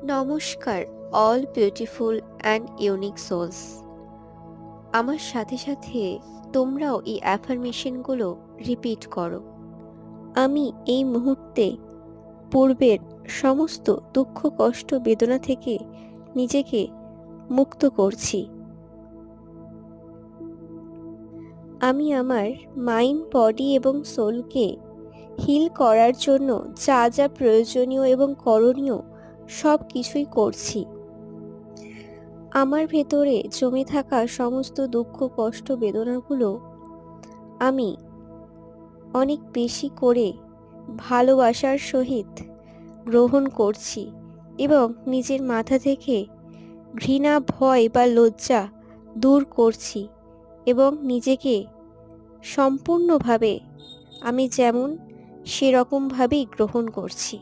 নমস্কার all beautiful and unique souls. আমার সাথে সাথে তোমরাও এই অ্যাফার্মেশনগুলো রিপিট করো। আমি এই মুহূর্তে পূর্বের সমস্ত দুঃখ কষ্ট বেদনা থেকে নিজেকে মুক্ত করছি। আমি আমার মাইন্ড বডি এবং সোলকে হিল করার জন্য যা যা প্রয়োজনীয় এবং করণীয় সব কিছুই করছি। আমার ভেতরে জমে থাকা সমস্ত দুঃখ কষ্ট বেদনাগুলো আমি অনেক বেশি করে ভালোবাসার সহিত গ্রহণ করছি এবং নিজের মাথা থেকে ঘৃণা ভয় বা লজ্জা দূর করছি এবং নিজেকে সম্পূর্ণভাবে আমি যেমন সেরকমভাবেই গ্রহণ করছি।